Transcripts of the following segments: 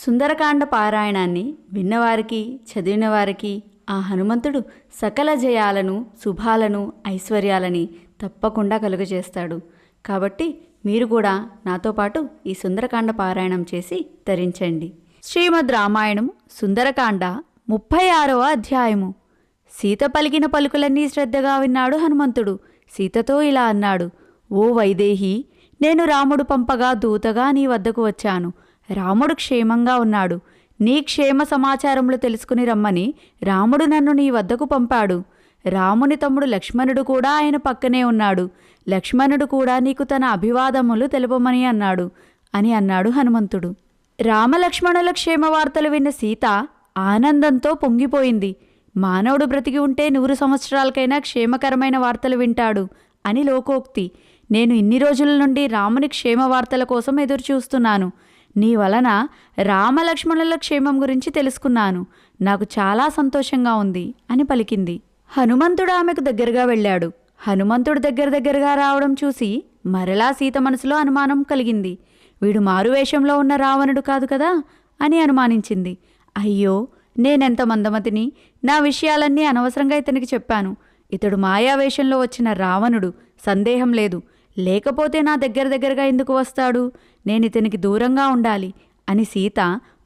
సుందరకాండ పారాయణాన్ని విన్నవారికి చదివినవారికి ఆ హనుమంతుడు సకల జయాలను శుభాలను ఐశ్వర్యాలని తప్పకుండా కలుగజేస్తాడు. కాబట్టి మీరు కూడా నాతో పాటు ఈ సుందరకాండ పారాయణం చేసి తరించండి. శ్రీమద్ రామాయణం సుందరకాండ 36వ అధ్యాయము. సీత పలికిన పలుకులన్నీ శ్రద్ధగా విన్నాడు హనుమంతుడు. సీతతో ఇలా అన్నాడు: ఓ వైదేహి, నేను రాముడు పంపగా దూతగా నీ వద్దకు వచ్చాను. రాముడు క్షేమంగా ఉన్నాడు. నీ క్షేమ సమాచారములు తెలుసుకుని రమ్మని రాముడు నన్ను నీ వద్దకు పంపాడు. రాముని తమ్ముడు లక్ష్మణుడు కూడా ఆయన పక్కనే ఉన్నాడు. లక్ష్మణుడు కూడా నీకు తన అభివాదములు తెలుపమని అన్నాడు అని అన్నాడు హనుమంతుడు. రామలక్ష్మణుల క్షేమ వార్తలు విన్న సీత ఆనందంతో పొంగిపోయింది. మానవుడు బ్రతికి ఉంటే 100 సంవత్సరాలకైనా క్షేమకరమైన వార్తలు వింటాడు అని లోకోక్తి. నేను ఇన్ని రోజుల నుండి రాముని క్షేమ వార్తల కోసం ఎదురుచూస్తున్నాను. నీ వలన రామలక్ష్మణుల క్షేమం గురించి తెలుసుకున్నాను. నాకు చాలా సంతోషంగా ఉంది అని పలికింది. హనుమంతుడు ఆమెకు దగ్గరగా వెళ్ళాడు. హనుమంతుడు దగ్గరగా రావడం చూసి మరలా సీత మనసులో అనుమానం కలిగింది. వీడు మారువేషంలో ఉన్న రావణుడు కాదు కదా అని అనుమానించింది. అయ్యో, నేనెంత మందమతిని! నా విషయాలన్నీ అనవసరంగా ఇతనికి చెప్పాను. ఇతడు మాయావేషంలో వచ్చిన రావణుడు, సందేహం లేదు. లేకపోతే నా దగ్గరగా ఎందుకు వస్తాడు? నేనితనికి దూరంగా ఉండాలి అని సీత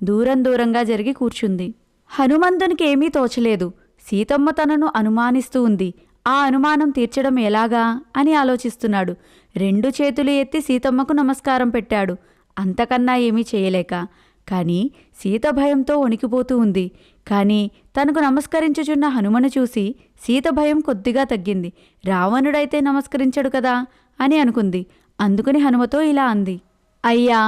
దూరంగా జరిగి కూర్చుంది. హనుమంతునికి ఏమీ తోచలేదు. సీతమ్మ తనను అనుమానిస్తూ ఉంది. ఆ అనుమానం తీర్చడం ఎలాగా అని ఆలోచిస్తున్నాడు. 2 చేతులు ఎత్తి సీతమ్మకు నమస్కారం పెట్టాడు. అంతకన్నా ఏమీ చేయలేక. కానీ సీత భయంతో వణికిపోతూ ఉంది. కానీ తనకు నమస్కరించుచున్న హనుమను చూసి సీత భయం కొద్దిగా తగ్గింది. రావణుడైతే నమస్కరించడు కదా అని అనుకుంది. అందుకుని హనుమతో ఇలా అంది: అయ్యా,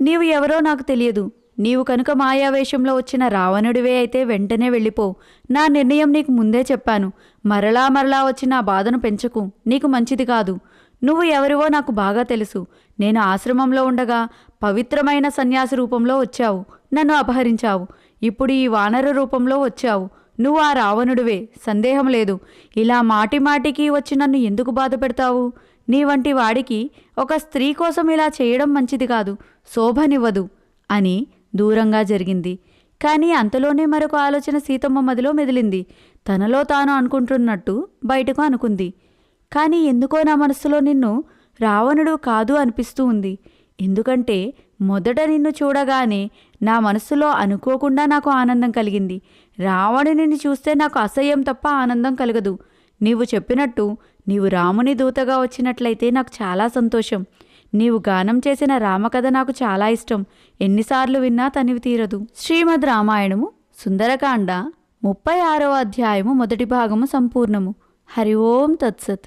నీవు ఎవరో నాకు తెలియదు. నీవు కనుక మాయావేషంలో వచ్చిన రావణుడివే అయితే వెంటనే వెళ్ళిపో. నా నిర్ణయం నీకు ముందే చెప్పాను. మరలా వచ్చి నా బాధను పెంచకు. నీకు మంచిది కాదు. నువ్వు ఎవరివో నాకు బాగా తెలుసు. నేను ఆశ్రమంలో ఉండగా పవిత్రమైన సన్యాసి రూపంలో వచ్చావు. నన్ను అపహరించావు. ఇప్పుడు ఈ వానర రూపంలో వచ్చావు. నువ్వు ఆ రావణుడివే, సందేహం లేదు. ఇలా మాటిమాటికి వచ్చి నన్ను ఎందుకు బాధ పెడతావు? నీ వంటి వాడికి ఒక స్త్రీ కోసం ఇలా చేయడం మంచిది కాదు, శోభనివ్వదు అని దూరంగా జరిగింది. కానీ అంతలోనే మరొక ఆలోచన సీతమ్మ మదిలో మెదిలింది. తనలో తాను అనుకుంటున్నట్టు బయటకు అనుకుంది. కానీ ఎందుకో నా మనస్సులో నిన్ను రావణుడు కాదు అనిపిస్తూ ఉంది. ఎందుకంటే మొదట నిన్ను చూడగానే నా మనస్సులో అనుకోకుండా నాకు ఆనందం కలిగింది. రావణుని చూస్తే నాకు అసహ్యం తప్ప ఆనందం కలగదు. నీవు చెప్పినట్టు నీవు రాముని దూతగా వచ్చినట్లయితే నాకు చాలా సంతోషం. నీవు గానం చేసిన రామకథ నాకు చాలా ఇష్టం. ఎన్నిసార్లు విన్నా తనివి తీరదు. శ్రీమద్ రామాయణము సుందరకాండ 36వ అధ్యాయము మొదటి భాగము సంపూర్ణము. హరి ఓం తత్సత్.